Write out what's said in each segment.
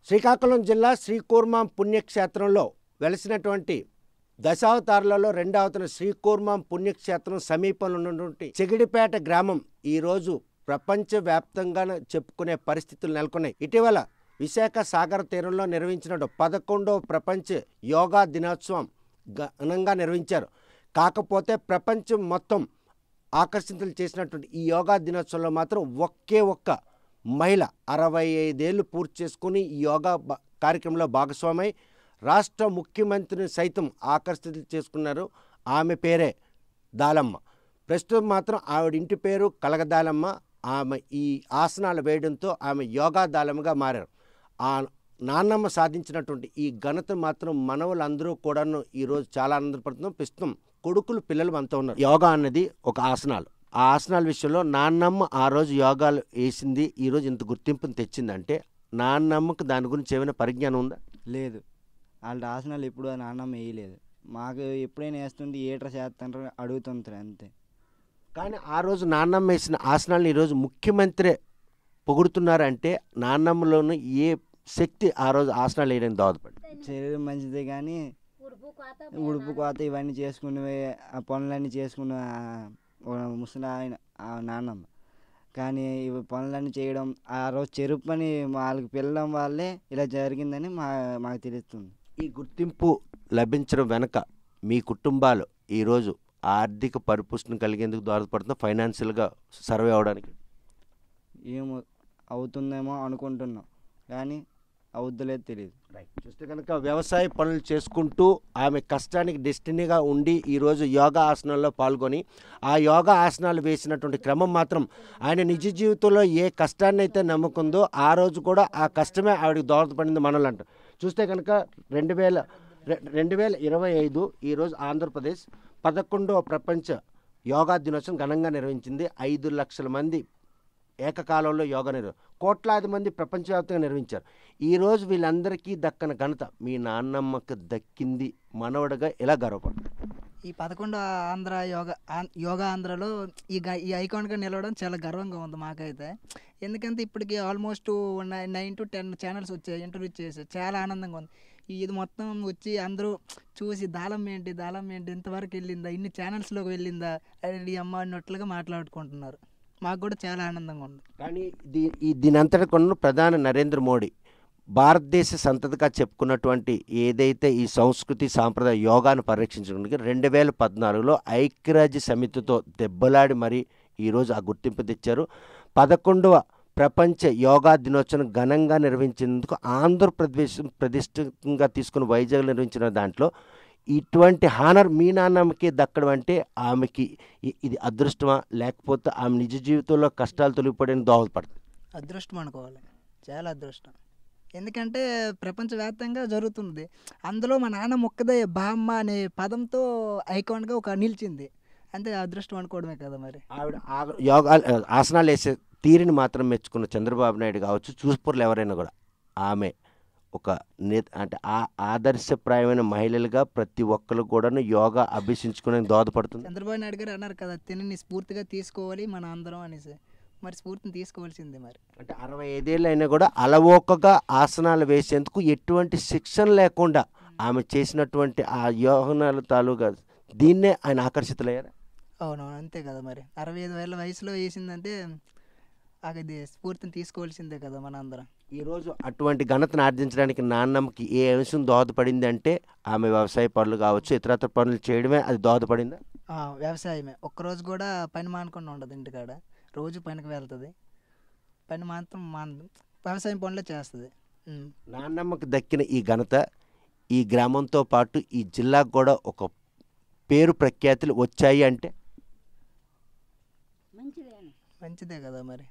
శ్రీకాకుళం జిల్లా శ్రీకూర్మం పుణ్యక్షేత్రంలో వెలసినటువంటి దశావతారాలలో రెండవతన శ్రీకూర్మం పుణ్యక్షేత్రం సమీపంలో ఉన్నటువంటి చెగిడిపేట గ్రామం ఈరోజు ప్రపంచవ్యాప్తంగా చెప్పుకునే పరిస్థితులు నెలకొన్నాయి. ఇటీవల విశాఖ సాగర తీరంలో నిర్వహించిన 11వ ప్రపంచ యోగా దినోత్సవం ఘనంగా నిర్వహించారు. కాకపోతే ప్రపంచం మొత్తం ఆకర్షితులు చేసినటువంటి ఈ యోగా దినోత్సవంలో మాత్రం ఒకే ఒక్క మహిళ 65 ఏళ్ళు పూర్తి చేసుకుని ఈ యోగా కార్యక్రమంలో భాగస్వామై రాష్ట్ర ముఖ్యమంత్రిని సైతం ఆకర్షితులు చేసుకున్నారు. ఆమె పేరే దాలమ్మ. ప్రస్తుతం మాత్రం ఆవిడ ఇంటి పేరు కలగదాలమ్మ. ఆమె ఈ ఆసనాలు వేయడంతో ఆమె యోగా దాలమ్మగా మారారు. ఆ నాన్నమ్మ సాధించినటువంటి ఈ ఘనత మాత్రం మనవలందరూ కూడాను ఈరోజు చాలా ఆనందపడుతున్నాం. ప్రస్తుతం కొడుకులు పిల్లలు అంతా ఉన్నారు. యోగా అన్నది ఒక ఆసనాలు. ఆ ఆసనాల విషయంలో నాన్నమ్మ ఆ రోజు యోగాలు వేసింది, ఈరోజు ఇంత గుర్తింపుని తెచ్చిందంటే నాన్నమ్మకు దాని గురించి ఏమైనా పరిజ్ఞానం ఉందా? లేదు, వాళ్ళ ఆసనాలు ఎప్పుడు నాన్నమ్మ వేయలేదు. మాకు ఎప్పుడైనా వేస్తుంటే ఏట్రా చేస్తుంటారు అడుగుతుంటారు అంతే. కానీ ఆ రోజు నాన్నమ్మ వేసిన ఆసనాలను ఈరోజు ముఖ్యమంత్రి పొగుడుతున్నారంటే నాన్నమ్మలోని ఏ శక్తి ఆ రోజు ఆసనాలు వేయడానికి దోహదపడి? శరీరం మంచిదే కానీ ఉడుపు కోత ఇవన్నీ చేసుకునే ఆ పనులన్నీ చేసుకున్న ముసలి ఆయన నాన్నమ్మ. కానీ ఇవి పనులన్నీ చేయడం ఆ రోజు చెరుపు పని వాళ్ళకి పిల్లడం వల్లే ఇలా జరిగిందని మాకు తెలుస్తుంది. ఈ గుర్తింపు లభించడం వెనక మీ కుటుంబాలు ఈరోజు ఆర్థిక పరిపుష్టిని కలిగేందుకు దోహదపడుతున్నా, ఫైనాన్షియల్గా సర్వే అవడానికి ఏమో అవుతుందేమో అనుకుంటున్నాం కానీ అవుద్దలేదు తెలియదు. చూస్తే కనుక వ్యవసాయ పనులు చేసుకుంటూ ఆమె కష్టానికి డెస్టినీగా ఉండి ఈరోజు యోగా ఆసనాల్లో పాల్గొని ఆ యోగా ఆసనాలు వేసినటువంటి క్రమం మాత్రం ఆయన నిజ జీవితంలో ఏ కష్టాన్ని అయితే నమ్ముకుందో ఆ రోజు కూడా ఆ కష్టమే ఆవిడకి దోహదపడింది మనలంట. చూస్తే కనుక 2025 ఈరోజు ఆంధ్రప్రదేశ్ 11వ ప్రపంచ యోగా దినోత్సవం ఘనంగా నిర్వహించింది. 5 లక్షల మంది ఏకకాలంలో యోగా కోట్లాది మంది ప్రపంచవ్యాప్తంగా నిర్వహించారు. ఈరోజు వీళ్ళందరికీ దక్కన ఘనత మీ నాన్నమ్మకు దక్కింది. మనవడగా ఎలా గర్వపడతారు? ఈ 11వ ఆంధ్ర యోగా ఆంధ్రలో ఈ ఐకాన్గా నిలవడం చాలా గర్వంగా ఉంది మాకైతే. ఎందుకంటే ఇప్పటికి ఆల్మోస్ట్ 9 to 10 ఛానల్స్ వచ్చాయి, ఇంటర్వ్యూ చేసాయి. చాలా ఆనందంగా ఉంది. ఇది మొత్తం వచ్చి అందరూ చూసి దాలమ్మ ఏంటి ఇంతవరకు వెళ్ళిందా, ఇన్ని ఛానల్స్లోకి వెళ్ళిందా అది అమ్మ అన్నట్లుగా మాట్లాడుకుంటున్నారు. మాకు కూడా చాలా ఆనందంగా ఉంది. కానీ దీని అంతటి కొన్న ప్రధాని నరేంద్ర మోడీ భారతదేశ సంతతిగా చెప్పుకున్నటువంటి ఏదైతే ఈ సంస్కృతి సాంప్రదాయ యోగాను పరిరక్షించడానికి 2014లో ఐక్యరాజ్య సమితితో దెబ్బలాడి మరి ఈరోజు ఆ గుర్తింపు తెచ్చారు. 11వ ప్రపంచ యోగా దినోత్సవం ఘనంగా నిర్వహించేందుకు ఆంధ్రప్రదేశ్ ప్రతిష్టంగా తీసుకుని వైజాగ్ నిర్వహించిన దాంట్లో ఇటువంటి హానర్ మీ నాన్నమ్మకి దక్కడం అంటే ఆమెకి ఇది అదృష్టమా, లేకపోతే ఆమె నిజ జీవితంలో కష్టాలు తొలగిపోవడానికి దోహదపడుతుంది? అదృష్టం అనుకోవాలి, చాలా అదృష్టం. ఎందుకంటే ప్రపంచవ్యాప్తంగా జరుగుతుంది. అందులో మా నాన్న మొక్కదే బామ్మ అనే పదంతో ఐకాన్గా ఒక నిలిచింది. అంతే అదృష్టం అనుకోవడమే కదా. మరి ఆవిడ యోగా ఆసనాలు వేసే తీరుని మాత్రం మెచ్చుకున్న చంద్రబాబు నాయుడు కావచ్చు, చూస్పూర్లు ఎవరైనా కూడా ఆమె ఒక అంటే ఆదర్శప్రాయమైన మహిళలుగా ప్రతి ఒక్కరు కూడా యోగా అభ్యసించుకునే దోహదపడుతుంది. చంద్రబాబు నాయుడు గారు అన్నారు కదా, తినని స్ఫూర్తిగా తీసుకోవాలి మన అందరం అనేసి. మరి స్ఫూర్తిని తీసుకోవాల్సిందే. మరి అంటే 65 ఏళ్ళు అయినా కూడా అలవోకగా ఆసనాలు వేసేందుకు ఎటువంటి శిక్షణ లేకుండా ఆమె చేసినటువంటి ఆ యోగనాల తాలూగా దీన్నే ఆయన ఆకర్షితులయ్యారు. అవునవును, అంతే కదా. మరి 65 ఏళ్ళ వయసులో వేసిందంటే అది స్ఫూర్తిని తీసుకోవాల్సిందే కదా మన అందరం. ఈరోజు అటువంటి ఘనతను ఆర్జించడానికి నాన్నమ్మకి ఏ అంశం దోహదపడింది అంటే ఆమె వ్యవసాయ పనులు కావచ్చు, ఇతరత్ర పనులు చేయడమే అది దోహదపడిందా? వ్యవసాయమే. ఒక్కరోజు కూడా పని మానకుండా ఉండదు. ఇంటికాడ రోజు పనికి వెళ్తుంది. పని మాత్రం వ్యవసాయం పనులే చేస్తుంది. నాన్నమ్మకి దక్కిన ఈ ఘనత ఈ గ్రామంతో పాటు ఈ జిల్లాకు కూడా ఒక పేరు ప్రఖ్యాతులు వచ్చాయి అంటే మంచిదే కదా. మరి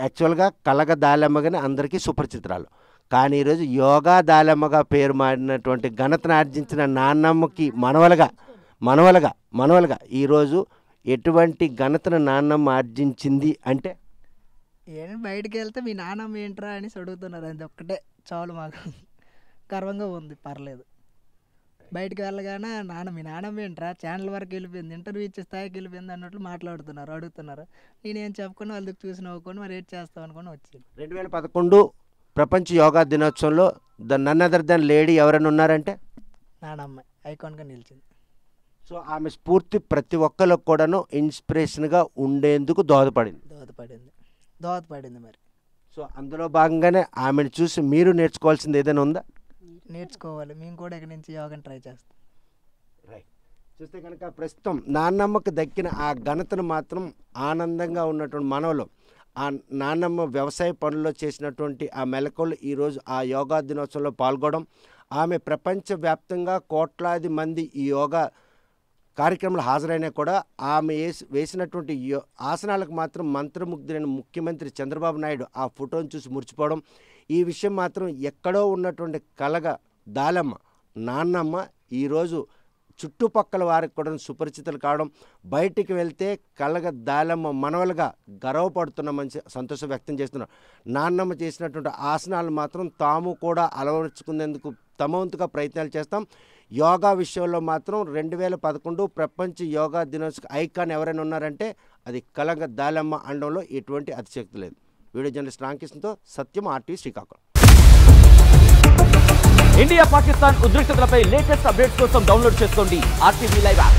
యాక్చువల్గా కలగ దాలమ్మగానే అందరికీ సుపరిచితురాలు. కానీ ఈరోజు యోగా దాలమ్మగా పేరు మారినటువంటి ఘనతను ఆర్జించిన నాన్నమ్మకి మనవలుగా ఈరోజు ఎటువంటి ఘనతను నాన్నమ్మ ఆర్జించింది అంటే బయటికి వెళ్తే మీ నాన్నమ్మ ఏంట్రా అని అడుగుతున్నారు. అది ఒక్కటే చాలు, మాకు గర్వంగా ఉంది. పర్లేదు. బయటకు వెళ్ళగానే మీ నాన్నమ్మ ఏంట్రా ఛానల్ వరకు వెళ్ళిపోయింది, ఇంటర్వ్యూ ఇచ్చే స్థాయికి వెళ్ళిపోయింది అన్నట్లు మాట్లాడుతున్నారు, అడుగుతున్నారు. నేనేం చెప్పుకొని వాళ్ళకి చూసి నవ్వుకొని మరి ఏం చేస్తాం అనుకుని వచ్చింది. 2011 ప్రపంచ యోగా దినోత్సవంలో నన్ అదర్ దెన్ లేడీ ఎవరైనా ఉన్నారంటే నానమ్మ ఐకాన్గా నిలిచింది. సో ఆమె స్ఫూర్తి ప్రతి ఒక్కరికి కూడాను ఇన్స్పిరేషన్గా ఉండేందుకు దోహదపడింది. మరి సో అందులో భాగంగానే ఆమెను చూసి మీరు నేర్చుకోవాల్సింది ఏదైనా ఉందా? నేర్చుకోవాలి, మేము కూడా ఇక్కడ నుంచి యోగాని ట్రై చేస్తాం. రైట్. చూస్తే కనుక ప్రస్తుతం నాన్నమ్మకు దక్కిన ఆ ఘనతను మాత్రం ఆనందంగా ఉన్నటువంటి మనవలు ఆ నాన్నమ్మ వ్యవసాయ పనుల్లో చేసినటువంటి ఆ మెలకువలు ఈరోజు ఆ యోగా దినోత్సవంలో పాల్గొనడం, ఆమె ప్రపంచవ్యాప్తంగా కోట్లాది మంది ఈ యోగా కార్యక్రమంలో హాజరైనా కూడా ఆమె వేసినటువంటి ఆసనాలకు మాత్రం మంత్రముగ్ధులైన ముఖ్యమంత్రి చంద్రబాబు నాయుడు ఆ ఫోటోను చూసి మురిచిపోవడం, ఈ విషయం మాత్రం ఎక్కడో ఉన్నటువంటి కలగ దాలమ్మ నాన్నమ్మ ఈరోజు చుట్టుపక్కల వారికి కూడా సుపరిచితులు కావడం, బయటికి వెళ్తే కలగ దాలమ్మ మనవలుగా గర్వపడుతున్నామని సంతోషం వ్యక్తం చేస్తున్నారు. నాన్నమ్మ చేసినటువంటి ఆసనాలు మాత్రం తాము కూడా అలవరుచుకునేందుకు తమ వంతుగా ప్రయత్నాలు చేస్తాం. యోగా విషయంలో మాత్రం 2011 ప్రపంచ యోగా దినోత్సవ ఐకాన్ ఎవరైనా ఉన్నారంటే అది కలగ దాలమ్మ అనడంలో ఎటువంటి అతిశక్తి లేదు. వీడియో జర్నలిస్ట్ రామకృష్ణతో సత్యం, RTV శ్రీకాకుళం. ఇండియా పాకిస్తాన్ ఉద్రిక్తతలపై లేటెస్ట్ అప్డేట్స్ కోసం డౌన్లోడ్ చేసుకోండి RTV లైవ్ యాప్.